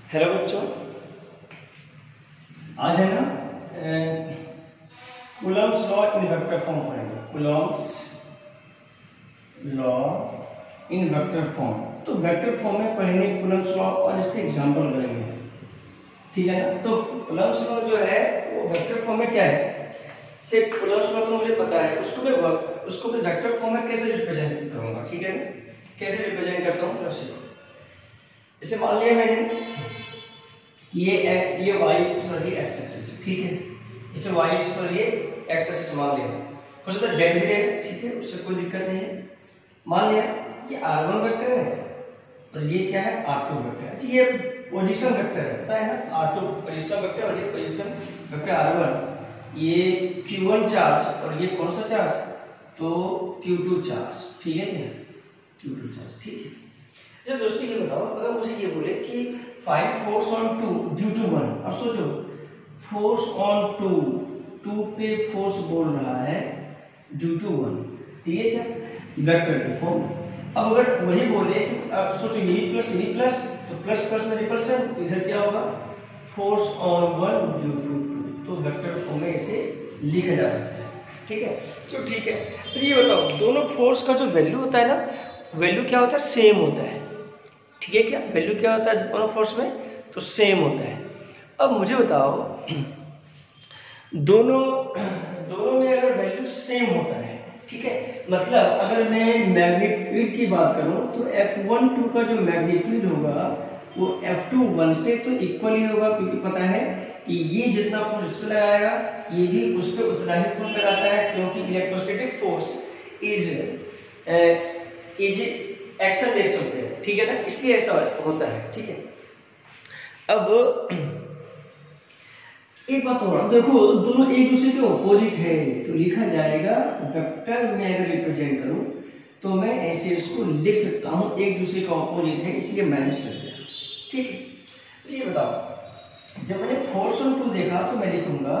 Hello बच्चों, आज है ना Coulomb's law in vector form पढ़ेंगे। Coulomb's law in vector form. तो वेक्टर फॉर्म में पढ़ेंगे कूलम्स लॉ और इसके एग्जांपल करेंगे, ठीक है ना। तो कूलम्स लॉ जो है वो वेक्टर फॉर्म में क्या है, सिर्फ कूलम्स लॉ तो मुझे पता है, उसको मैं वेक्टर फॉर्म में कैसे रिप्रेजेंट करूंगा, ठीक है। कैसे रिप्रेजेंट करता हूँ तो इसे मान लिया मैंने ये y एक्सिस और ये x एक्सिस, ठीक है। इसे y एक्सिस और ये x एक्सिस मान लिया। हो सकता है z भी रहेगा, ठीक है, उससे कोई दिक्कत नहीं है। मान लिया ये r1 वेक्टर है और ये क्या है r2 वेक्टर है। अच्छा, ये पोजीशन वेक्टर है, पता है ना, r2 पोजीशन वेक्टर और ये पोजीशन वेक्टर r1। ये q1 चार्ज और ये कौन सा चार्ज, तो q2 चार्ज, ठीक है क्या, q2 चार्ज, ठीक है। जब दोस्तों ये बताओ, अगर मुझे ये बोले कि find force on 2 due to 1, अब सोचो फोर्स ऑन 2 पे फोर्स बोल रहा है ड्यू टू 1, ठीक है क्या, वेक्टर के फॉर्म। अब अगर वही बोले कि अब सोचो ये प्लस तो प्लस प्लस में रिपल्सन, तो इधर क्या होगा फोर्स ऑन 1 ड्यू टू 2, तो वेक्टर फॉर्म में इसे लिखा जा सकता है, ठीक है। तो ठीक है, तो ये बताओ दोनों फोर्स का जो वैल्यू होता है ना, वैल्यू क्या होता है, सेम होता है, ठीक है क्या। वैल्यू क्या होता है दोनों फोर्स में, तो सेम होता है। अब मुझे बताओ दोनों में अगर वैल्यू सेम होता है, ठीक है, मतलब अगर मैं मैग्नीट्यूड की बात करूं तो F12 का जो मैग्नीट्यूड होगा वो F21 से तो इक्वल ही होगा, क्योंकि पता है कि ये जितना फोर्स इस पर लगाएगा ये भी उस पर उतना ही फोर्स लगाता है, क्योंकि इलेक्ट्रोस्टैटिक फोर्स इज एक्शन देख सकते हैं, ठीक है ना, इसलिए ऐसा होता है, ठीक है। अब एक बात और देखो, दोनों एक दूसरे के ऑपोजिट है, तो लिखा जाएगा वेक्टर में अगर रिप्रेजेंट करूं तो मैं ऐसे इसको लिख सकता हूं, एक दूसरे का ऑपोजिट है इसलिए माइनस कर दिया, ठीक है। ये बताओ जब मैंने फोर्स ऑन 2 देखा तो मैं लिखूंगा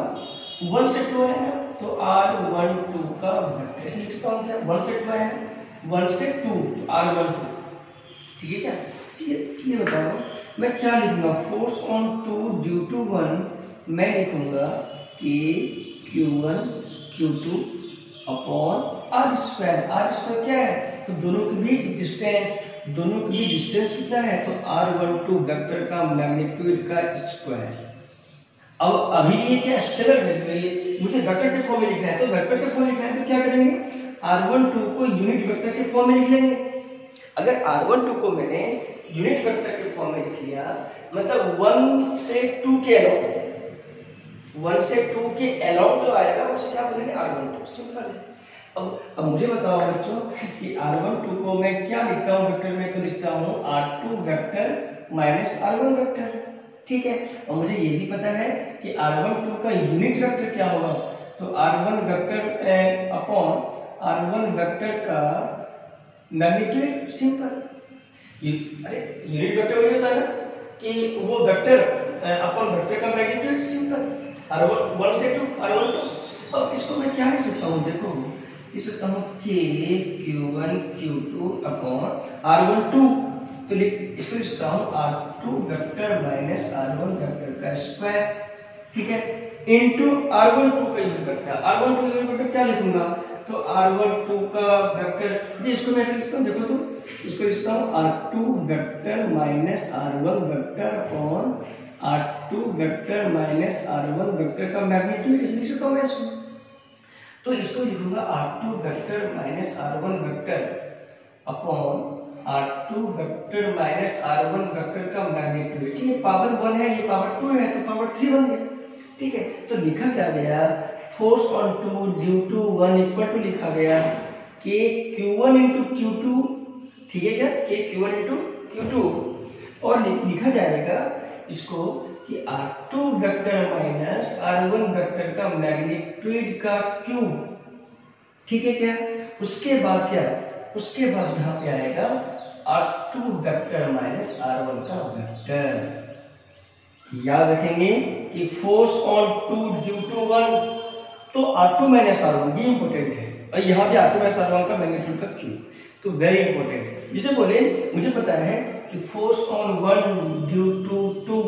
1 से 2 है ना, तो R12 का वेक्टर ऐसे लिख सकता हूं क्या, 1 से 2 है, 1 से 2 तो R12, ठीक है क्या। ये बताओ मैं क्या लिखूंगा, फोर्स ऑन 2 ड्यू टू 1 मैं लिखूंगा कि Q1 Q2 अपॉन R² क्या है, तो दोनों के बीच डिस्टेंस, कितना है, तो R12 वेक्टर का मैग्नीट्यूड का स्क्वायर। अब अभी ये क्या स्केलर वैल्यू है, मुझे वेक्टर के फॉर्म में लिखना है, तो वेक्टर के फॉर्म में लिखना है तो क्या करेंगे, R12 को यूनिट वेक्टर के फॉर्म में लिख लेंगे। अगर R12 को मैंने यूनिट वेक्टर के फॉर्म में लिख लिया, मतलब 1 से 2 के अलाउट, 1 से 2 के अलाउट जो आएगा उसे क्या बोलेंगे, R12, सिंपल है। अब मुझे बताओ बच्चों कि R12 को मैं क्या लिखता हूँ वेक्टर में, तो लिखता हूँ R2 vector minus R1 vector, ठीक है। और मुझे ये भी पता है कि R12 का यूनिट वेक्टर क्या होगा, तो R1 vector upon R1 vector का मैग्नीट्यूड, सिंपल। अरे यूनिट वेक्टर वही होता है ना कि वो वेक्टर अपॉन वेक्टर का मैग्नीट्यूड, सिंपल। R1 1 से 2 R12। अब इसको मैं क्या लिख सकता हूँ, देखो लिख सकता हूँ K Q1 Q2 upon R12, तो इसको लिख सकता हूँ R2 vector minus R1 vector का स्क्वायर, ठीक है, इनटू R12 का यूज करता है। R12 का यूज करके क्या लिखूंगा, तो R12 का वेक्टर जी, इसको मैं ऐसे लिखता हूँ, देखो तो इसको लिखता हूँ R2 vector minus R1 vector upon R2 vector minus R1 vector का मैग्नीट्यूड, इसे लिख सकता हूँ मैं इसको। तो इसको लिखूंगा R2 vector minus R1 vector upon R2 vector minus R1 vector का मैग्नीट्यूड। ये पावर 1 है, ये पावर 2 है, तो पावर 3 बन गया, ठीक है। तो लिखा क्या गया, force on 2 due to 1 equal to लिखा गया कि Q1 इंटू Q2, ठीक है क्या, कि Q1 इंटू Q2, और लिखा जाएगा इसको कि R2 vector minus R1 vector का मैग्नीट्यूड का क्यूब, ठीक है क्या। उसके बाद क्या, उसके बाद यहाँ पे आएगा R2 वेक्टर माइनस R1 का वेक्टर। याद रखेंगे कि फोर्स ऑन 2 ड्यू टू 1, तो R2 माइनस R1 ये इंपोर्टेंट है, और यहाँ भी R2 माइनस R1 का मैग्नीट्यूड का क्यूब, तो वेरी इंपोर्टेंट। जिसे बोले मुझे पता है कि फोर्स ऑन 1 ड्यू टू 2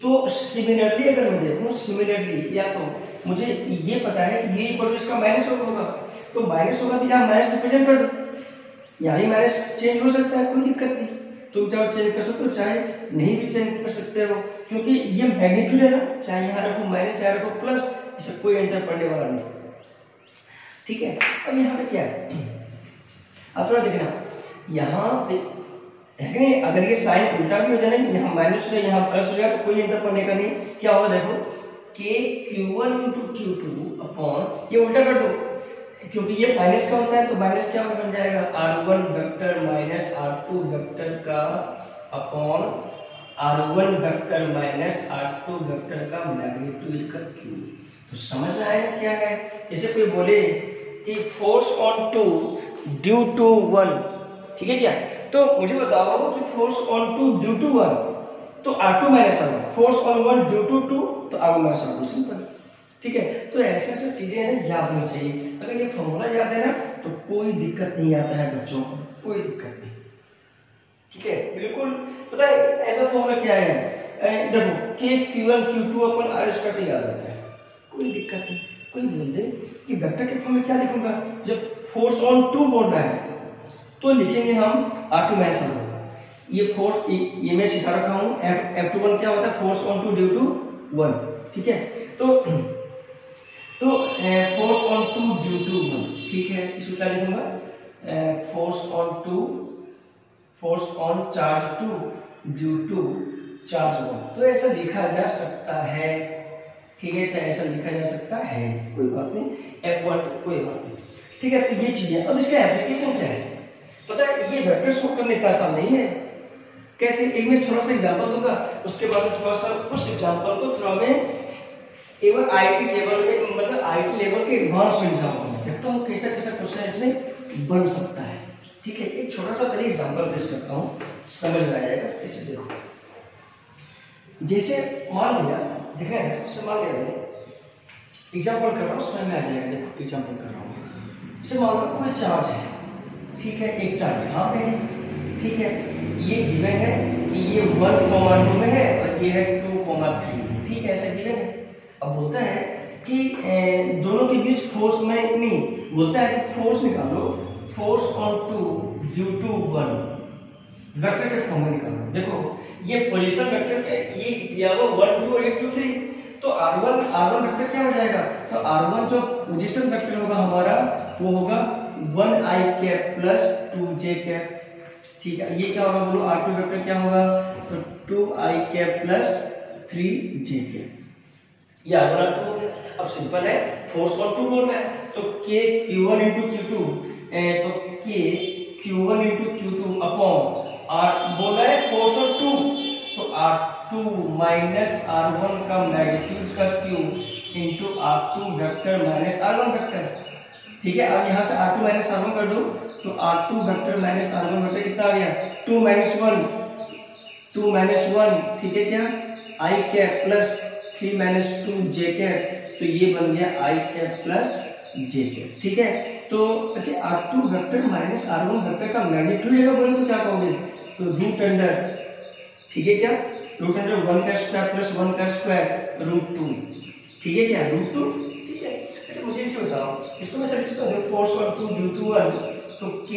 तो सिमिलरली अगर मैं देखूं, सिमिलरली या तो मुझे ये पता है कि ये इक्वल टू इसका माइनस होगा, तो माइनस होगा तो यहाँ माइनस रिप्रेजेंट कर दो, यहाँ ही माइनस चेंज हो सकता है, कोई दिक्कत नहीं। तुम चाहे चेंज कर सकते हो, चाहे नहीं भी चेंज कर सकते हो, क्योंकि ये मैग्नीट्यूड है ना, चाहे यहाँ रखो माइनस चाहे रखो प्लस, इसे कोई एंटर पड़ने वाला नहीं। ठीक है, अब यहाँ पे क्या है, अब थोड़ा देखना, यहाँ पे है नहीं, अगर ये साइन उल्टा भी हो जाए ना, यहाँ माइनस से यहाँ प्लस हो जाए तो कोई एंटर पड़ने का नहीं। क्या होगा देखो, के Q1 इंटू Q2 अपॉन, ये उल्टा कर दो क्योंकि ये माइनस का होता है, तो माइनस क्या बन जाएगा, R1 vector minus R2 vector का upon R1 vector minus R2 vector का मैग्नीट्यूड का क्यूब। तो समझ में आएगा क्या है। जैसे कोई बोले कि force on two due to one, ठीक है क्या, तो मुझे बताओ कि force on two due to one, तो R2 minus R1, force on one due to two, तो R1 माइनस R2, सिंपल। ठीक है, तो ऐसे ऐसे चीजें हैं याद होनी चाहिए। अगर ये फॉर्मूला याद है ना तो कोई दिक्कत नहीं आता है बच्चों को, कोई दिक्कत नहीं। ठीक है, बिल्कुल पता है ऐसा फॉर्मूला क्या है, देखो के Q1 Q2 अपन R स्क्वायर याद रहता है, कोई दिक्कत नहीं। कोई बोल दे कि वेक्टर के फॉर्म में क्या लिखूंगा, जब फोर्स ऑन टू बोल रहा है तो लिखेंगे हम R2 माइनस R1। ये फोर्स ये मैं सिखा रखा हूँ, F21 क्या होता है, force on two due to one. ठीक है, तो force on two due to one, ठीक है, इसको क्या लिखूंगा, force on charge two due to charge one. तो ऐसा लिखा जा सकता है, ठीक है, तो ऐसा लिखा जा सकता है, कोई बात नहीं, F1 कोई बात नहीं। ठीक है, तो ये चीजें, अब इसका एप्लीकेशन क्या है, पता है ये वेक्टर शो करने का आसान नहीं है। कैसे, एक मैं थोड़ा सा एग्जांपल दूंगा, उसके बाद में थोड़ा सा उस एग्जांपल को थोड़ा मैं केवल आईटी लेवल में, मतलब आईटी लेवल के एडवांस में एग्जांपल देखता हूँ कैसा कैसा क्वेश्चन इसमें बन सकता है। ठीक है, एक छोटा सा पहले एग्जांपल पेश करता हूँ, समझ में आ जाएगा। कैसे देखो, जैसे मान लिया, देखना है, जैसे मान लिया एग्जांपल कर रहा हूँ, समझ में आ जाएगा। देखो एग्जांपल कर रहा हूँ, जैसे मान लो कोई चार्ज है, ठीक है, एक चार्ज यहाँ पे है, ठीक है, ये गिवन है कि ये 1,2 में है और ये है 2,3, ठीक है, ऐसा गिवन है। अब बोलता है कि दोनों के बीच फोर्स में नहीं, बोलता है कि फोर्स निकालो, force on two due to one, vector के फॉर्म में निकालो। देखो ये पोजीशन वेक्टर, ये दिया हुआ 1 2 और 2 3, तो R1 वेक्टर क्या हो जाएगा, तो R1 जो पोजीशन वेक्टर होगा हमारा वो होगा 1i cap plus 2j cap. ठीक है, ये क्या होगा बोलो, R2 वेक्टर क्या होगा, तो 2i cap plus 3j cap. ये R1 R2 हो गया। अब सिंपल है, फोर्स ऑन टू बोल रहा है, तो K Q1 इंटू Q2, तो K Q1 into Q2 upon R बोल रहा है फोर्स ऑन टू, तो R2 माइनस R1 का मैग्नीट्यूड का cube into R2 vector minus R1 vector. ठीक है, अब यहाँ से R2 माइनस R1 कर दो, तो R2 vector minus R1 vector कितना आ गया, 2 माइनस 1, ठीक है क्या, I cap plus 3 minus 2j cap, तो ये बन गया I cap plus j cap. ठीक है, तो अच्छा R2 vector minus R1 vector का मैग्नीट्यूड लेगा बोले तो क्या कहोगे, तो रूट अंडर, ठीक है क्या, रूट अंडर 1 का स्क्वायर प्लस 1 का स्क्वायर रूट 2, ठीक है क्या, रूट 2। ठीक है, अच्छा मुझे ये बताओ, इसको मैं सब्स्टिट्यूट कर दूं, force on two due to 1, तो K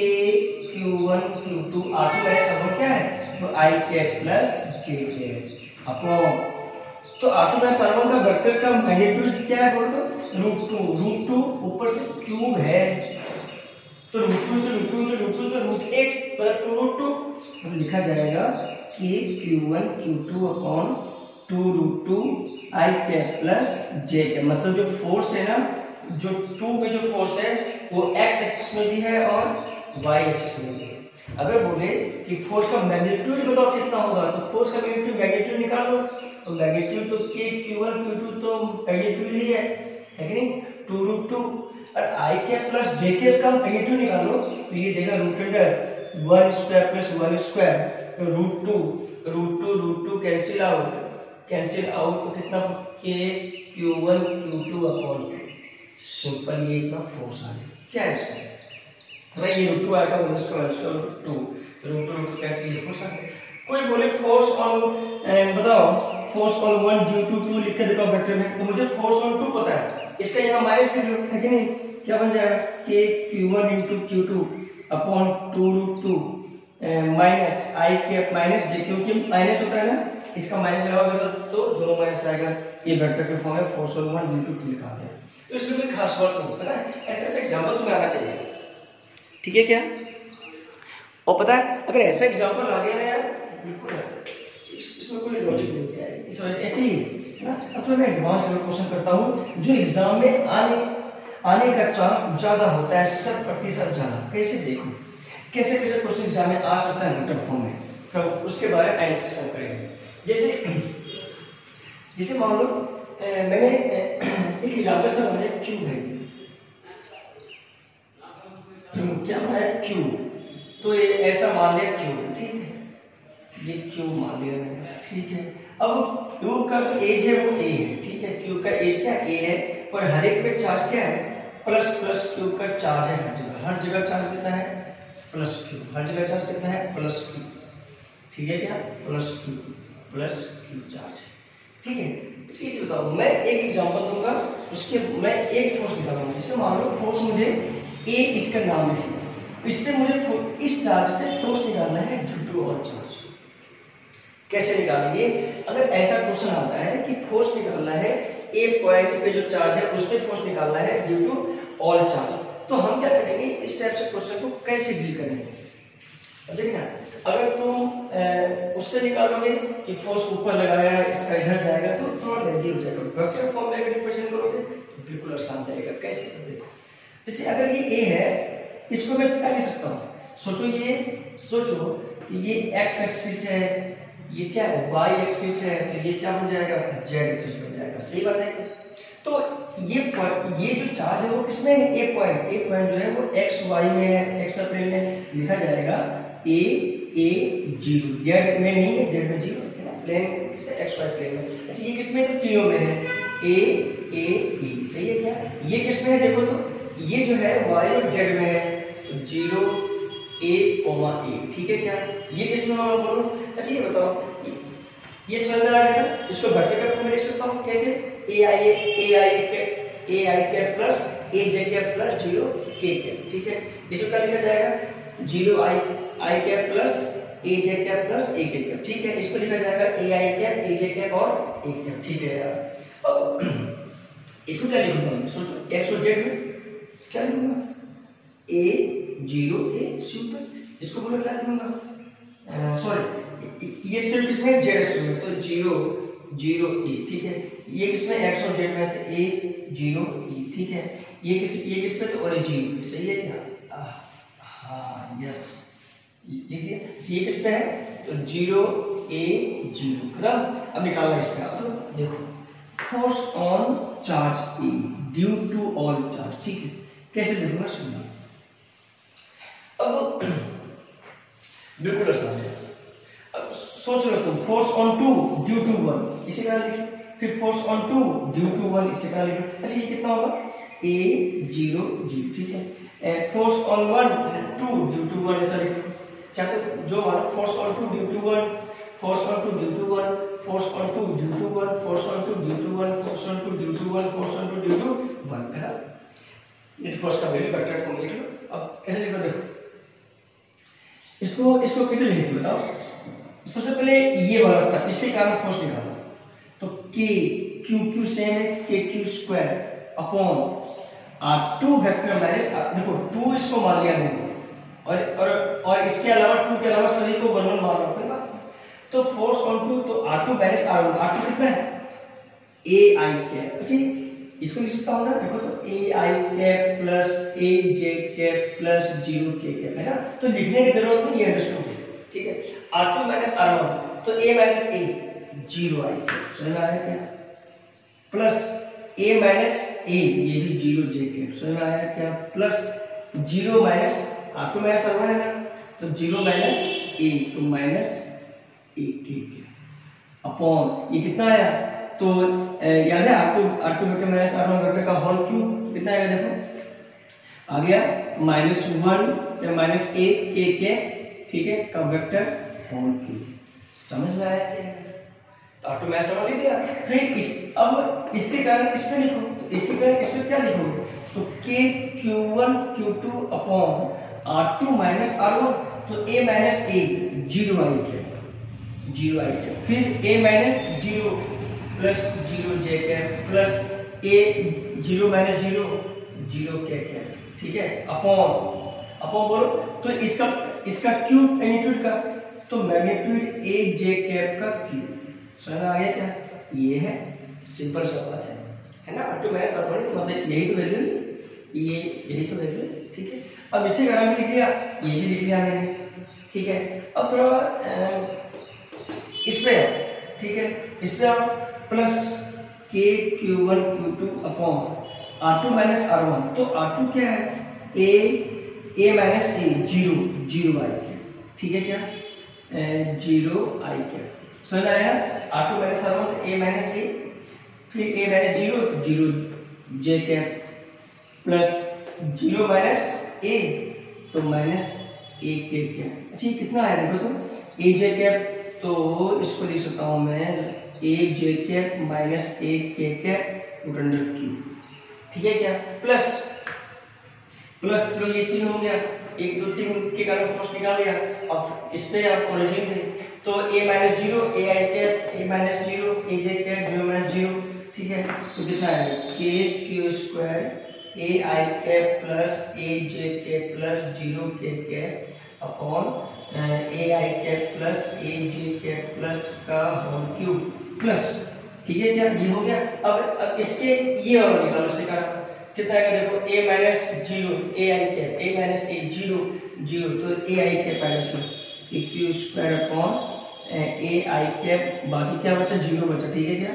Q1 Q2 R2 minus R1 क्या है, तो I cap plus j cap upon, तो R2 माइनस R1 का वेक्टर का मैग्नीट्यूड क्या है बोलो तो रूट 2 ऊपर से क्यूब है, तो रूट 2 तो रूट 8 पर 2 रूट 2, तो लिखा जाएगा कि Q1 Q2 upon 2 root 2 I cap plus j cap. मतलब जो फोर्स है ना, जो 2 में जो फोर्स है वो x एक्सिस में भी है और y एक्सिस में भी है। अगर बोले कि फोर्स का मैग्नीट्यूड बताओ कितना होगा, तो फोर्स का मैग्नीट्यूड निकाल लो, तो मैग्नीट्यूड तो K Q1 Q2 तो मैग्नीट्यूड ही है कि नहीं, 2 रूट 2, और I cap plus j cap का मैग्नीट्यूड निकालो, तो ये देगा root under 1 square plus 1 square, तो रूट 2 कैंसिल आउट, तो कितना K Q1 Q2 upon 2, simple ये इतना फोर्स आ गया। क्या है इसमें, तो भाई ये रूट 2 आएगा 1 स्क्वायर रूट 2, तो रूट 2 कैंसिल, ये फोर्स आ गया। कोई बोले फोर्स ऑन, बताओ फोर्स ऑन 1 ड्यू टू 2 लिख के देखो वेक्टर में, तो मुझे फोर्स ऑन 2 पता है, इसका यहाँ माइनस कर लो, है कि नहीं? क्या बन जाएगा k q1 into q2 upon 2√2 minus i cap minus j, क्योंकि माइनस होता है ना, इसका माइनस लगाओगे तो दोनों माइनस आएगा। ये वेक्टर के फॉर्म में फोर्स ऑन 1 ड्यू टू 2 लिखा गया, तो इसमें कोई खास बात नहीं है ना, ऐसे ऐसे एग्जांपल तुम्हें आना चाहिए, ठीक है क्या? और पता है अगर ऐसा एग्जांपल आ गया ना यार, बिल्कुल इसमें कोई लॉजिक नहीं है, इस वजह से ऐसे ही है ना। अब तो मैं एडवांस लेवल क्वेश्चन करता हूँ जो एग्जाम में आने का चांस ज्यादा होता है, 70% ज्यादा। कैसे देखो, कैसे कैसे क्वेश्चन एग्जाम में आ सकता है वेक्टर फॉर्म में, तो उसके बारे में एनालिसिस करेंगे। जैसे मान लो मैंने एक एग्जांपल से बनाया क्यूब है, क्या बनाया क्यूब, तो ये ऐसा मान लिया क्यूब, ठीक है, ये क्यूब मान लिया मैंने, ठीक है। अब क्यूब का जो एज है वो a है, ठीक है, क्यूब का एज क्या a है, और हर एक पे चार्ज क्या है प्लस प्लस, क्यूब का चार्ज है हर जगह चार्ज कितना है प्लस क्यूब, हर जगह चार्ज कितना है प्लस क्यूब, ठीक है क्या, प्लस क्यूब चार्ज, ठीक है। चीज बताओ, मैं एक एग्जांपल दूंगा, उसके मैं एक फोर्स निकालूंगा। जैसे मान लो फोर्स मुझे a इसका नाम लिखना, इस पे मुझे इस चार्ज पे फोर्स निकालना है ड्यू टू ऑल चार्ज। कैसे निकालेंगे? अगर ऐसा क्वेश्चन आता है कि फोर्स निकालना है एक पॉइंट पे जो चार्ज है उस पे फोर्स निकालना है ड्यू टू ऑल चार्ज, तो हम क्या करेंगे, इस टाइप से क्वेश्चन को कैसे डील करेंगे? देखना, अगर तुम उससे निकालोगे कि फोर्स ऊपर लगाया है इसका इधर जाएगा तो थोड़ा लेंदी हो जाएगा, वेक्टर फॉर्म में अगर रिप्रेजेंट करोगे तो बिल्कुल आसान जाएगा। कैसे? देखो, जैसे अगर ये a है, इसको मैं क्या लिख सकता हूँ, सोचो कि ये x एक्सिस है, ये क्या है y एक्सिस है, तो ये क्या बन जाएगा z एक्सिस बन जाएगा, सही बात है। तो ये जो चार्ज है वो किसमें है, a पॉइंट जो है वो x y में है, x प्लेन में लिखा जाएगा a 0, z में नहीं है, z में 0 है ना, प्लेन किससे x y प्लेन में। अच्छा ये किसमें, तो तीनों में है a सही है क्या? ये किसमें है देखो, तो ये जो है y और z में है 0 a, ठीक है क्या? ये किसमें होगा बोलो? अच्छा ये बताओ, ये समझ में आ गया? इसको वेक्टर फॉर्म में लिख सकता हूँ कैसे, ai के प्लस aj के प्लस 0 k के, ठीक है। इसको क्या लिखा जाएगा 0 i के प्लस aj के प्लस a के, ठीक है। इसको लिखा जाएगा ai के, aj के और a के, ठीक है यार। अब इसको क्या लिखूंगा, सोचो x और z में क्या लिखूंगा, a 0 a सिंपल, इसको बोलो क्या लिखूंगा, सॉरी ये सिर्फ इसमें z में, तो 0 a, ठीक है। ये किसमें x और z में है, तो a 0 e, ठीक है। ये किस पे, तो ओरिजिन, सही है क्या? हाँ यस, लिख दिया। ये किस पे है, तो 0 a 0, खत्म। अब निकालना इसका, तो देखो force on charge e due to all charge, ठीक है। कैसे देखूंगा, सुनिए, अब बिल्कुल आसान है। अब सोच लो तुम, फोर्स ऑन 2 ड्यू टू 1, इसे क्या लिखो, फिर फोर्स ऑन 2 ड्यू टू 1, इसे क्या लिखो। अच्छा ये कितना होगा, a 0 0, ठीक है। फोर्स ऑन 1 2 ड्यू टू 1, ऐसा लिखो, चाहते जो मानो force on 2 due to 1, force on 2 due to 1, force on 2 due to 1, force on 2 due to 1, force on 2 due to 1, force on 2 due to 1, है ना। ये फोर्स का वैल्यू वेक्टर फॉर्म लिख लो। अब कैसे लिखो, देखो इसको कैसे लिखो बताओ। सबसे पहले ये वाला बच्चा, इसके कारण फोर्स निकालो, तो क्यू सेम है, k² upon r2 vector minus, देखो 2 इसको मान लिया मैंने, और इसके अलावा 2 के अलावा सभी को 1 1 मान लो, कोई बात। तो फोर्स ऑन 2, तो r2 माइनस r1, r2 कितना है ai के, अच्छी इसको लिख सकता हूं ना, देखो तो ai के प्लस aj के प्लस 0 k के, है ना। तो लिखने की जरूरत नहीं, ये अंडरस्टूड, ठीक है। r2 माइनस r1, तो a माइनस a 0 i, समझ में आया क्या, प्लस a माइनस a, ये भी 0 j के, समझ में आया क्या, plus 0 minus r2 minus r1 है ना, तो 0 माइनस a, तो माइनस a k के, अपॉन ये कितना आया, तो याद है r2 vector minus r1 vector का होल क्यूब कितना आएगा, देखो आ गया -1 या माइनस a k के, ठीक है, का वेक्टर होल क्यूब। समझ में आया क्या? तो R2 माइनस R1 लिख दिया। फिर अब इसके कारण इस पे लिखो, तो इसके कारण इस पे क्या लिखोगे, तो K Q1 Q2 upon R2 minus R1, तो A minus A 0 I cap, फिर A minus 0 plus 0 J cap plus A 0 minus 0 0 K cap, ठीक है, अपॉन बोलो, तो इसका क्यूब मैग्नीट्यूड का, तो मैग्नीट्यूड A J कैप का क्यूब, समझ आ गया क्या, ये है, सिंपल सा बात है ना। R2 माइनस R1 मतलब यही तो वैल्यू, यही तो वैल्यू है, ठीक है। अब इसी कारण लिख दिया, ये भी लिख लिया मैंने, ठीक है। अब थोड़ा इस पे, ठीक है, इस पे आओ, plus K Q1 Q2 upon R2 minus R1, तो R2 क्या है, A minus A 0 I cap, ठीक है क्या, 0 आई कैप, समझ आया। R2 माइनस R1 तो A माइनस A, फिर A minus 0 J cap plus 0 minus A, तो माइनस A K कैप। अच्छा कितना आया देखो, तो A J कैप, तो इसको लिख सकता हूं मैं A J cap minus A K cap root under cube, ठीक है क्या, प्लस चलो ये 3 हो गया, 1 2 3 के कारण फर्स्ट निकाल लिया। अब इस पे आप ओरिजिन पे, तो A minus 0 A I cap A minus 0 A J cap 0 minus 0, ठीक है, तो कितना है K Q square A I cap plus A J cap plus 0 K cap upon A I cap plus A J cap plus का whole cube plus, ठीक है क्या, ये हो गया। अब इसके ये और निकालो, इससे कारण कितना आएगा देखो, A minus 0 A I cap A minus A 0 तो A I कैप आएगा sir Q square upon A I cap, बाकी क्या बचा 0 बचा, ठीक है क्या,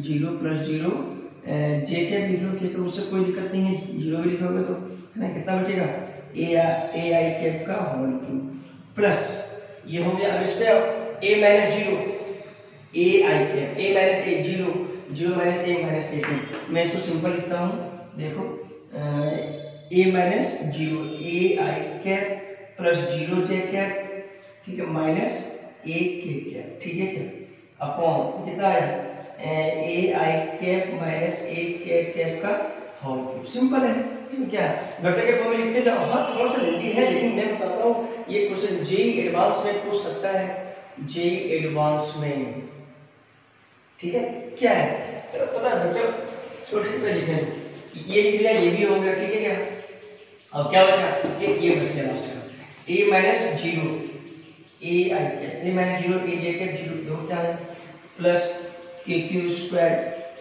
0 प्लस 0 J कैप लिख लो, क्योंकि उससे कोई दिक्कत नहीं है, 0 भी लिखोगे तो है ना, कितना बचेगा A I कैप का होल क्यूब प्लस ये हो गया। अब इस पे A minus 0 A I cap A minus A 0 minus A minus A cap, मैं इसको सिंपल लिखता हूँ, देखो A minus 0 A I cap plus 0 J cap, ठीक है, माइनस A K कैप, ठीक है क्या, अपॉन कितना आया A I cap minus A K cap का होल क्यूब, सिंपल है, ठीक क्या, घटक के फॉर्म में लिखते जाओ। हाँ थोड़ा सा लेंदी है, लेकिन मैं बताता हूँ ये क्वेश्चन जेईई एडवांस में पूछ सकता है, जेईई एडवांस में, ठीक है, क्या है पता है बच्चों, छोटे पे लिखें, ये लिख लिया, ये भी हो गया, ठीक है क्या। अब क्या बचा, एक ये बच गया लास्ट का, A minus 0 A I cap A minus 0 A J cap 0 दो क्या है, plus K Q square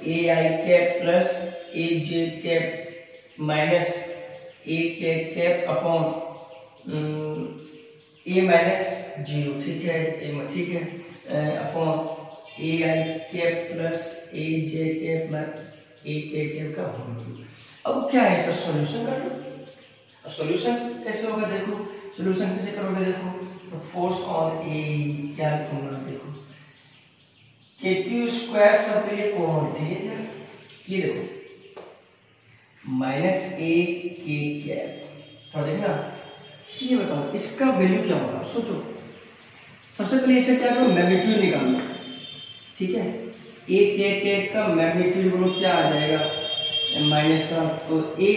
A I cap plus A J cap minus A K cap upon A minus 0, ठीक है, upon A I cap plus A J cap A K cap का whole cube. अब क्या है इसका solution कर लो। अब solution कैसे होगा देखो, सॉल्यूशन कैसे करोगे देखो, तो फोर्स ऑन ए क्या लिखूंगा देखो, KQ स्क्वायर सब के लिए कॉमन, ठीक है, ये देखो माइनस A K कैप, थोड़ा देखना, ये बताओ इसका वैल्यू क्या होगा, सोचो। सबसे पहले इसे क्या करो, मैग्नीट्यूड निकालना, ठीक है, A K कैप का मैग्नीट्यूड बोलो क्या आ जाएगा माइनस का, तो A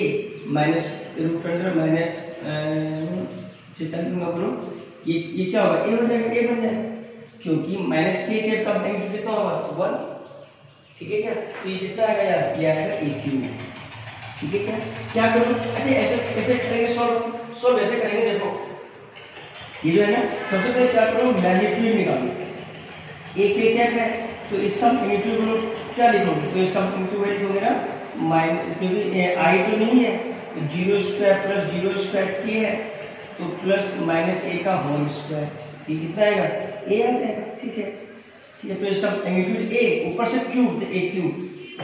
minus root under minus बोलो ये क्या होगा, A हो जाएगा, A बन जाएगा, क्योंकि माइनस K कैप का मैग्नीट्यूड कितना होगा, तो 1, ठीक है क्या, तो ये कितना आएगा यार, ये आएगा A क्यूब, ठीक है क्या करो। अच्छा ऐसे करेंगे, सॉल्व ऐसे करेंगे, देखो ये जो है ना, सबसे पहले क्या करो, मैग्नीट्यूड निकालो, A K कैप है तो इसका मैग्नीट्यूड बोलो क्या लिखोगे, तो इसका मैग्नीट्यूड लिखोगे ना माइनस, क्योंकि आई तो नहीं है, 0 स्क्वायर प्लस 0 स्क्वायर K है, तो प्लस माइनस A का होल स्क्वायर, ये कितना आएगा, A आ जाएगा, ठीक है, तो इसका मैग्नीट्यूड A ऊपर से क्यूब, तो A cube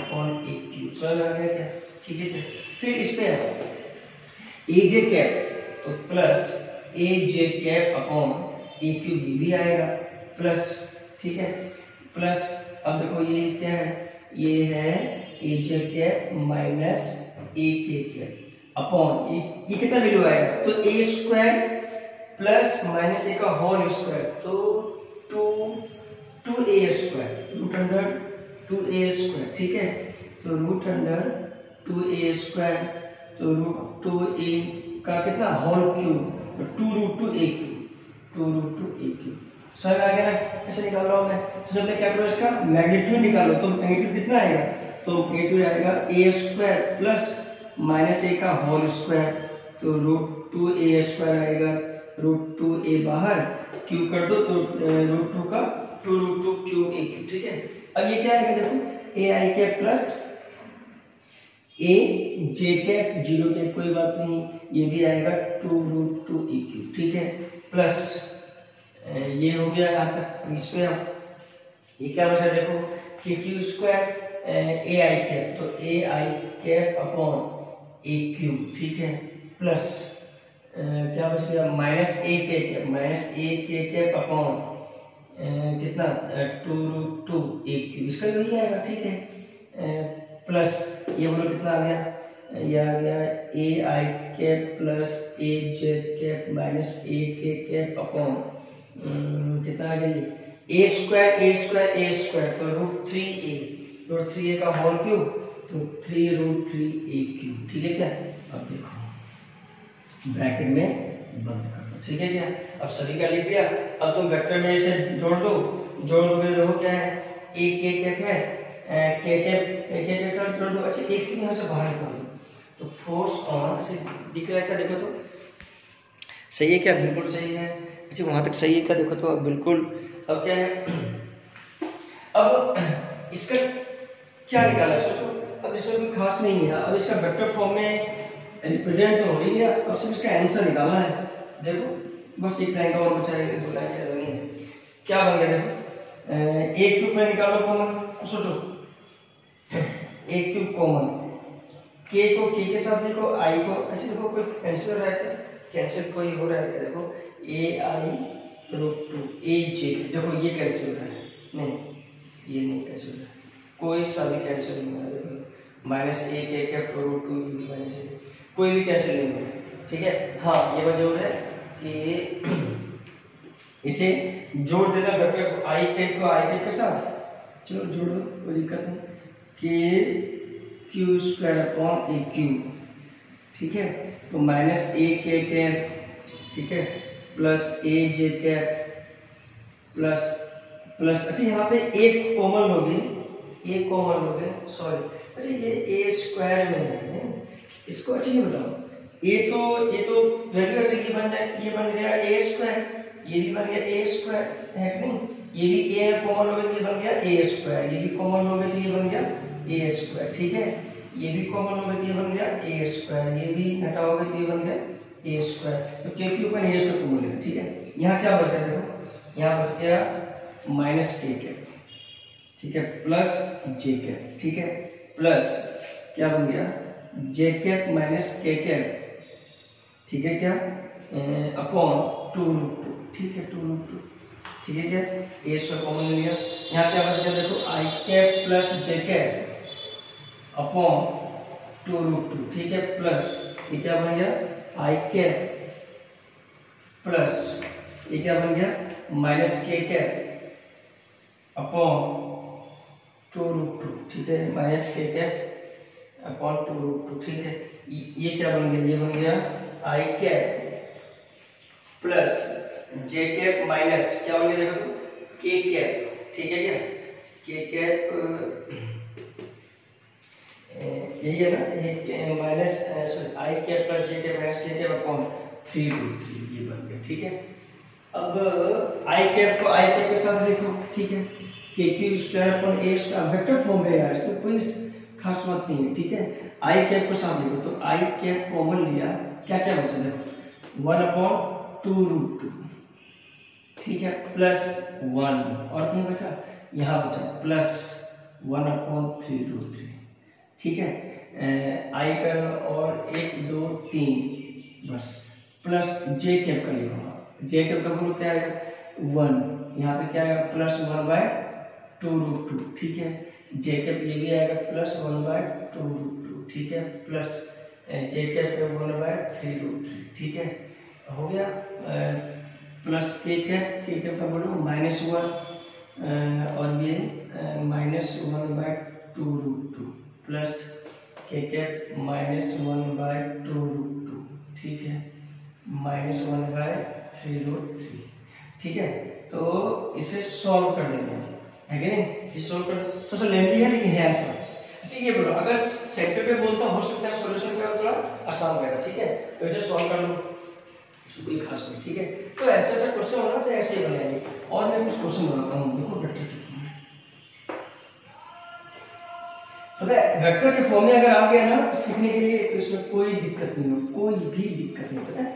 upon A cube, समझ आ गया क्या, ठीक है। फिर इस पे A J कैप, तो plus A J cap upon A cube, ये भी आएगा प्लस, ठीक है, प्लस अब देखो ये क्या है, ये है A J cap minus A K cap upon ये कितना वैल्यू आएगा, तो A square plus minus A का होल स्क्वायर, तो 2a² रूट अंडर 2a², ठीक है। तो रूट अंडर 2a², तो रूट 2a का कितना होल क्यूब, तो 2√2a³ समझ में आ गया ना। ऐसे निकाल रहा हूँ मैं। तो जब मैं क्या करूँ, इसका मैग्नीट्यूड निकालो, तो मैग्नीट्यूड कितना आएगा, तो मैग्नीट्यूड आएगा a² प्लस -a का होल स्क्वायर, तो √2a² आएगा। √2a बाहर क्यूब कर दो तो √2 का 2√2 क्यूब a³, ठीक है। अब ये क्या आएगा देखो, ai² प्लस aj², 0 के कोई बात नहीं, ये भी आएगा 2√2 a³, ठीक है। प्लस ये हो गया यहाँ तक, इस पे ये क्या बचा देखो कि q² ai², तो ai² अपॉन a³, ठीक है। प्लस क्या बच गया -a² अपॉन कितना 2√2 a³, इसका यही आएगा, ठीक है। प्लस ये बोलो कितना आ गया, ये आ गया ai² plus aj² - a² upon कितना आ गया a², तो √3a का होल क्यूब, तो 3√3a³, ठीक है क्या। अब देखो ब्रैकेट में बंद कर दो, ठीक है क्या। अब सभी का लिख दिया। अब तुम वेक्टर में इसे जोड़ दो, देखो क्या है, a है, के साथ जोड़ दो। अच्छा एक क्यूब यहाँ से बाहर निकाल दो, तो फोर्स ऑन ऐसे दिख रहा है क्या, देखो तो सही है क्या, बिल्कुल सही है। अच्छा वहां तक सही है क्या, देखो तो अब बिल्कुल। अब क्या है, अब इसका क्या निकाला सोचो। अब इसमें कोई खास नहीं है, अब इसका वेक्टर फॉर्म में रिप्रेजेंट तो हो ही गया, अब सिर्फ इसका आंसर निकालना है। देखो बस एक लाइन और बचा है, 2 लाइन ज्यादा नहीं है। क्या बन गया देखो, a³ में निकालो कॉमन, सोचो a³ कॉमन, k को k के साथ लिखो, i को ऐसे देखो, कोई कैंसिल हो रहा है क्या, कैंसिल कोई हो रहा है क्या, देखो ai√2 aj, देखो ये कैंसिल हो रहा है, नहीं ये नहीं कैंसिल हो रहा है, कोई सा भी कैंसिल नहीं हो रहा है, देखो -a² ये भी कैंसिल, कोई भी कैंसिल नहीं हो रहा है, ठीक है। हाँ ये वजह है कि इसे जोड़ देना वेक्टर i² को i² के साथ, चलो जोड़ दो कोई दिक्कत नहीं, q² अपॉन a³, ठीक है। तो -a², ठीक है, प्लस aj² प्लस अच्छा यहाँ पे एक कॉमन लोगे, सॉरी। अच्छा ये a² में है, इसको अच्छे से बताओ, ये तो वैल्यू है, तो ये बन गया a², ये भी बन गया a² है कि नहीं, ये भी a कॉमन लोगे तो ये बन गया a², ये भी कॉमन लोगे तो ये बन गया a², ठीक है। ये भी कॉमन लोगे तो ये बन गया a², ये भी हटाओगे तो ये बन गया a², तो k³ पर a² कॉमन लेगा, ठीक है। यहाँ क्या बच गया देखो, यहाँ बच गया -k², ठीक है, प्लस j², ठीक है, प्लस क्या बन गया j² -k², ठीक है क्या, अपॉन 2√2, ठीक है 2√2, ठीक है क्या, a² कॉमन ले लिया। यहाँ क्या बच गया देखो i² प्लस j² अपॉन 2√2, ठीक है, प्लस ये क्या बन गया i² प्लस ये क्या बन गया -k² अपॉन 2√2, ठीक है, -k² अपॉन 2√2, ठीक है। ये क्या बन गया, ये बन गया i² प्लस j² माइनस क्या बन गया देखो तो k², ठीक है क्या, k² यही है ना, एक minus i² plus j² minus k² upon 3√3, ये बन गया, ठीक है। अब i² को i² के साथ लिखो, ठीक है, k² upon a², vector form है यार, इसमें कोई खास बात नहीं है, ठीक है। i² को साथ लिखो, तो i² कॉमन लिया, क्या क्या बचा देखो 1 अपॉन 2√2, ठीक है, प्लस 1 और कहीं बचा, यहाँ बचा प्लस 1 अपॉन 3√3, ठीक है। i का और 1 2 3 बस, प्लस j² का लिखो, j² का बोलो क्या है 1, यहाँ पे क्या है प्लस 1/2√2, ठीक है, j² ये भी आएगा प्लस 1/2√2, ठीक है, प्लस j² का 1/3√3, ठीक है, हो गया। प्लस k² का बोलो -1, और ये -1/2√2 प्लस के कैप -1/2√2, ठीक है, -1/3√3, ठीक है। तो इसे सॉल्व कर देंगे, है कि नहीं? इसे सॉल्व कर तो सर लेंदी है लेकिन है आसान। अच्छा ये बोलो, अगर सेंटर पे बोलता हो सकता है सॉल्यूशन का थोड़ा आसान रहेगा, ठीक है। तो इसे सॉल्व कर लो, कोई खास नहीं, ठीक है। तो ऐसे ऐसे क्वेश्चन होना तो ऐसे ही बनाएंगे। और मैं कुछ क्वेश्चन बनाता हूँ, देखो वेक्टर के फॉर्म में। पता है वेक्टर के फॉर्म में अगर आ गया ना सीखने के लिए तो इसमें कोई दिक्कत नहीं हो, कोई भी दिक्कत नहीं, पता है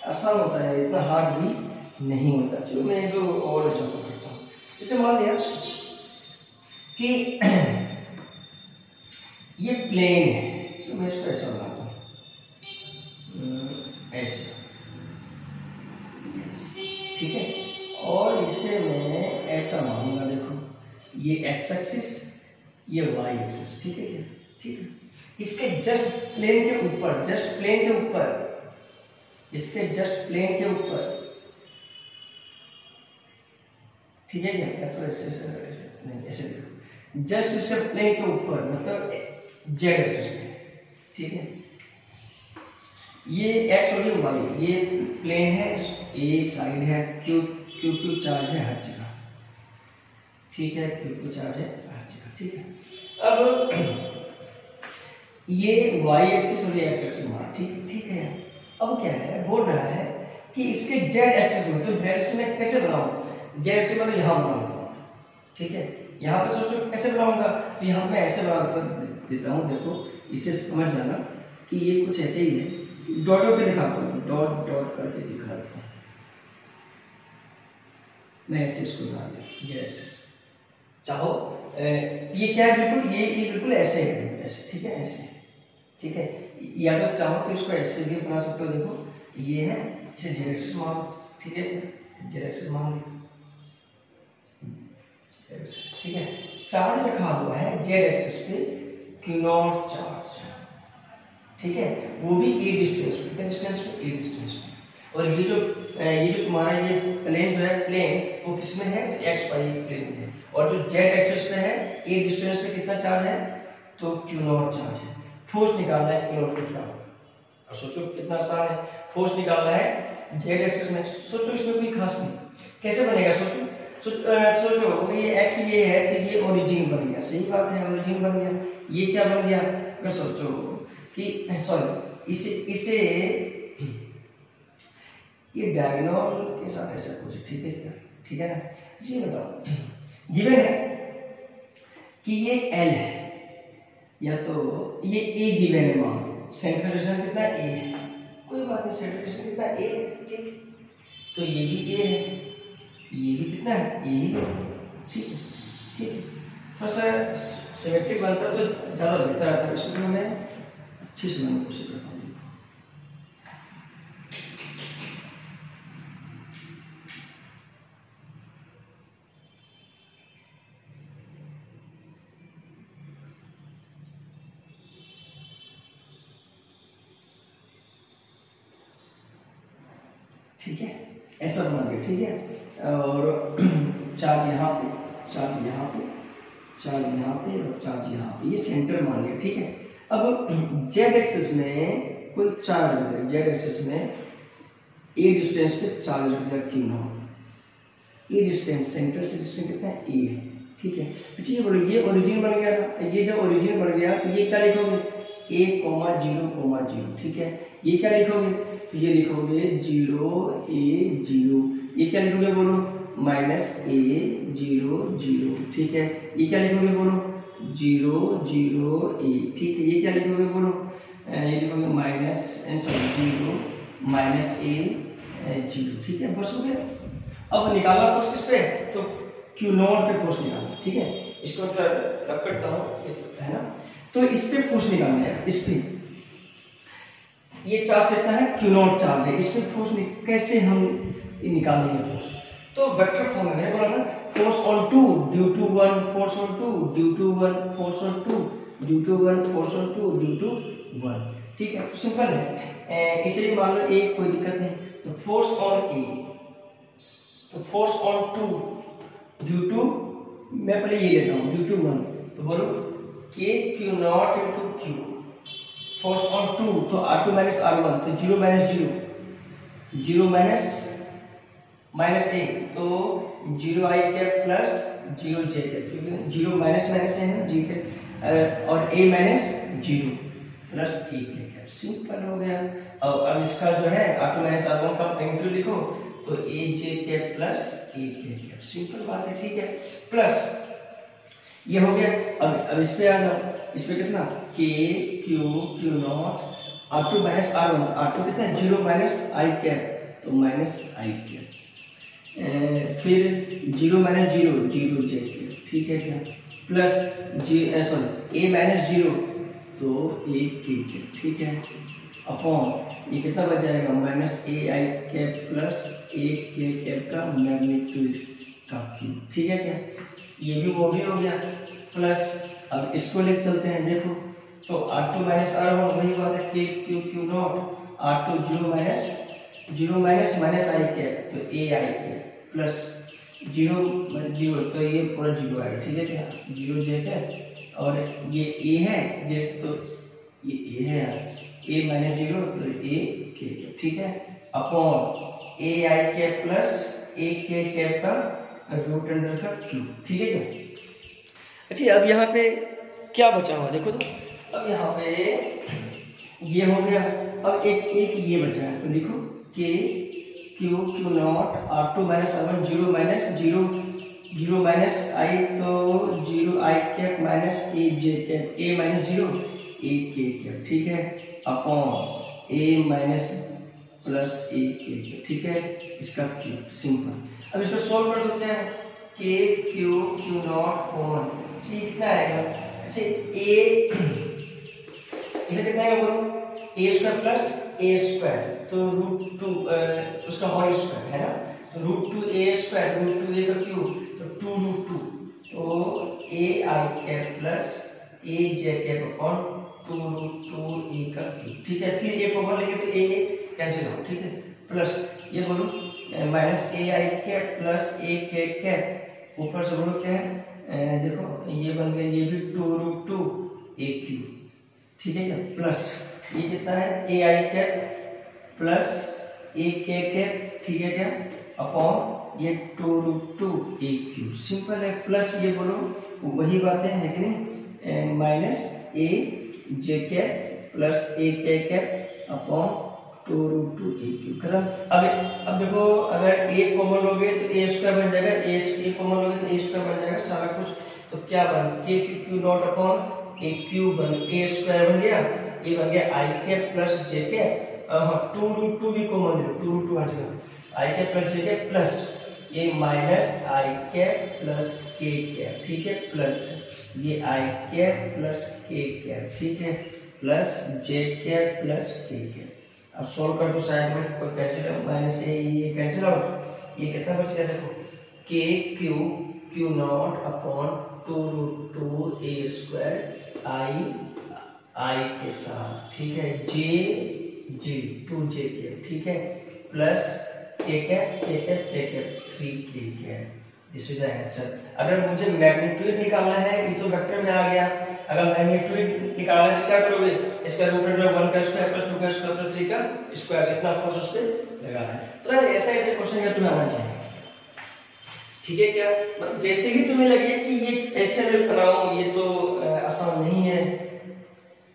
आसान होता है, इतना हार्ड भी नहीं होता। चलो मैं जो और एग्जाम्पल करता हूँ। जैसे मान लिया कि ये प्लेन है, चलो मैं इसको ऐसा बनाता हूँ, ऐसे, ठीक है। और इसे मैं ऐसा मानूंगा, देखो ये एक्स एक्सिस, ये वाई एक्सिस, ठीक है क्या? ठीक है। इसके जस्ट प्लेन के ऊपर, जस्ट प्लेन के ऊपर, इसके जस्ट प्लेन के ऊपर, ठीक है क्या? या तो ऐसे ऐसे ऐसे नहीं, ऐसे देखो, जस्ट इसके प्लेन के ऊपर मतलब जेड एक्सिस पे, ठीक है। ये एक्स और ये वाई, ये प्लेन है, ए साइड है, क्यू क्यू चार्ज है हर जगह, ठीक है, क्यू चार्ज है हर जगह, ठीक है। अब ये वाई एक्सिस और ये एक्स एक्सिस मान, ठीक है। अब क्या है, बोल रहा है कि इसके जेड एक्सिस में, तो जेड एक्सिस में कैसे बनाऊं? जेड एक्सिस मतलब यहां बनाता हूं, ठीक है। यहां पे सोचो कैसे बनाऊंगा, तो यहां पे ऐसे बना देता हूं, देखो इसे समझ जाना कि ये कुछ ऐसे ही है, डॉट डॉट पे दिखाता हूँ, डॉट डॉट करके दिखा देता हूँ मैं, ऐसे इसको बना दिया जेड एक्सिस। चाहो ये क्या है, बिल्कुल ये बिल्कुल ऐसे है, ऐसे, ठीक है, ऐसे, ठीक है। या तो चाहो तो इसको ऐसे भी बना सकते हो, देखो ये है, इसे जेड एक्सिस मान, ठीक है, जेड एक्सिस मान लो, ठीक है। चार्ज रखा हुआ है जेड एक्सिस पे क्यू नॉट चार्ज, ठीक है, वो भी ए डिस्टेंस पे, कितने डिस्टेंस पे? ए डिस्टेंस पे। और ये जो तुम्हारा ये प्लेन जो है, प्लेन वो किसमें है? एक्स वाई प्लेन है। और जो जेड एक्सिस पे है ए डिस्टेंस पे कितना चार्ज है? तो क्यू नॉट चार्ज है। फोर्स निकालना है क्यू नॉट कितना, और सोचो कितना आसान है, फोर्स निकालना है जेड एक्सिस में। सोचो इसमें कोई खास नहीं, कैसे बनेगा? सोचो ये एक्स ये है, फिर ये ओरिजिन बन गया, सही बात है, ओरिजिन बन गया। ये क्या बन गया? अगर सोचो कि सॉरी इसे ये डायगोनल के साथ ऐसा कुछ, ठीक है क्या? ठीक है ना? ये बताओ, गिवन है कि ये एल है, या तो ये ए गिवन है, मान लो सेंट्रल डिस्टेंस कितना? ए है, कोई बात नहीं, सेंट्रल डिस्टेंस कितना? ए है, ठीक। तो ये भी ए है, ये भी कितना है? ए है, ठीक है, ठीक है। थोड़ा सा सिमेट्रिक बनता तो ज्यादा बेहतर आता है, इसको मैं अच्छे से बनाने की कोशिश करता हूँ। ठीक है, ऐसा बना दिया, ठीक है। और चार्ज यहाँ पे, चार्ज यहाँ पे, चार्ज यहाँ पे और चार्ज यहाँ पे, ये सेंटर मान लिया, ठीक है। अब जेड एक्सिस में कोई चार्ज रख दिया, जेड एक्सिस में ए डिस्टेंस पे चार्ज रख दिया Q not, A distance centre से डिस्टेंस कितना है? ए है, ठीक है। अच्छा ये बोलो, ये ओरिजिन बन गया ना, ये जब ओरिजिन बन गया तो ये क्या लिखोगे? ए कोमा जीरो कोमा जीरो, ठीक है। ये क्या लिखोगे? तो ये लिखोगे 0 A 0, ये क्या लिखोगे बोलो? -A 0 0, ठीक है। ये क्या लिखोगे बोलो? 0 0 A, ठीक है। ये क्या लिखोगे बोलो? ये लिखोगे -0 -A 0, ठीक है, बस हो गया। अब निकालना फोर्स किस पे? तो क्यू नॉट पे फोर्स निकालना, ठीक है। इसको रख करता हूँ, है ना। तो इस पे फोर्स निकालना है, इस पे ये चार्ज कितना है? क्यू नॉट चार्ज है, इसमें फोर्स कैसे हम निकालेंगे फोर्स? तो वेक्टर फॉर्म में बोला ना, force on 2 due to 1, force on 2 due to 1, force on 2 due to 1, force on 2 due to 1, ठीक है। तो सिंपल है, इसे भी मान लो ए, कोई दिक्कत नहीं। तो फोर्स ऑन ए, तो फोर्स ऑन 2 ड्यू टू मैं पहले ये लेता हूँ q1, तो बोलो k q not into q force on 2, तो r2 माइनस r1, तो 0 माइनस 0, 0 माइनस a, तो 0 i cap plus 0 j cap, क्योंकि 0 माइनस माइनस है ना g कैप, और a minus 0 plus a cap, simple हो गया। अब इसका जो है r2 माइनस r1 का मैग्नीट्यूड लिखो, तो a j cap plus a cap, simple बात है, ठीक है। प्लस ये हो गया। अब इस पे आ जाओ, इस पे कितना k q not r2 minus r1, r2 कितना 0 माइनस i कैप, तो माइनस i कैप, फिर 0 माइनस 0 0 j कैप, ठीक है क्या, प्लस a माइनस 0, तो a k कैप, ठीक है, अपॉन ये कितना बच जाएगा minus a i cap plus a k cap का मैग्नीट्यूड का क्यूब, ठीक है क्या, ये भी वो भी हो गया। प्लस अब इसको लेकर चलते हैं, देखो तो r2 माइनस r1 वही बात है, k q not r2 0 minus minus i cap, तो a i कैप प्लस 0 0, तो ये पूरा 0 आएगा, ठीक है क्या, 0 j कैप, और ये a है j, तो ये a है a माइनस 0, तो a k कैप, ठीक है, upon a i cap plus a k cap का रूट अंडर का क्यूब, ठीक है क्या। अच्छा अब यहाँ पे क्या बचा हुआ देखो, तो अब यहाँ पे ये हो गया, अब एक ये बचा है, तो लिखो k q not r2 minus r1 0 minus 0 minus i, तो 0 i cap minus a j cap, a minus 0 a k cap, ठीक है, upon a minus plus a k cap, ठीक है, इसका क्यूब, सिंपल। अब इसको सॉल्व कर देते हैं, k q नॉट कॉमन, जी कितना आएगा, अच्छा a इसे कितना आएगा बोलो, a square plus a square, तो रूट 2 उसका होल स्क्वायर है ना, तो root 2 a square, root 2 a का क्यूब, तो 2 रूट 2, तो a i cap plus a j cap upon 2 root 2 a का क्यूब, ठीक है, फिर a कॉमन लेंगे तो a कैंसिल हो, ठीक है, प्लस ये बोलो minus a i cap plus a k cap, ऊपर से बोलो क्या है, देखो ये बन गया, ये भी 2 रूट 2 a क्यूब, ठीक है क्या, प्लस ये कितना है a i cap plus a k cap, ठीक है क्या, अपॉन ये 2 रूट 2 a क्यूब, सिंपल है, प्लस ये बोलो वही बातें है कि नहीं, minus a j cap plus a k cap upon 2 root 2 a cube, खत्म। अब देखो अगर a कॉमन लोगे तो a स्क्वायर बन जाएगा, a कॉमन लोगे तो a स्क्वायर बन जाएगा सारा कुछ, तो क्या बन k q not upon a cube बन, a स्क्वायर बन गया, ये बन गया i cap plus j cap, हाँ 2 रूट 2 भी कॉमन ले लो, 2 रूट 2 हट गया, i cap plus j cap plus ये minus i cap plus k cap, ठीक है, प्लस ये i cap plus k cap, ठीक है, plus j cap plus k cap. अब सॉल्व कर दो, साइड में कोई कैंसिल, माइनस ये कैंसिल आउट, ये कितना बच गया देखो, k q not upon 2 root 2 a square i के साथ, ठीक है, j 2j कैप, ठीक है, plus k cap 3k cap, this is the answer. अगर मुझे मैग्नीट्यूड निकालना है, ये तो वेक्टर में आ गया, अगर मैग्नीट्यूड निकालना है तो क्या करोगे, इसका रूट अंडर 1 का स्क्वायर प्लस 2 का स्क्वायर प्लस 3 का स्क्वायर, इतना फोर्स उस पे लगाना है। तो यार ऐसे क्वेश्चन का तुम्हें आना चाहिए, ठीक है क्या, मतलब जैसे ही तुम्हें लगे कि ये ऐसे बनाओ, ये तो आसान नहीं है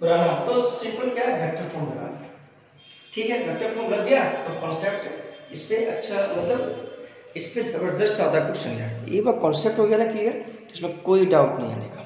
बनाना, तो सिंपल क्या है, वेक्टर फॉर्म लगा, ठीक है, वेक्टर फॉर्म लग गया तो कॉन्सेप्ट इस पे अच्छा, मतलब इस पे जबरदस्त आता है क्वेश्चन है, एक बार कॉन्सेप्ट हो गया ना क्लियर, तो इसमें कोई डाउट नहीं आने का।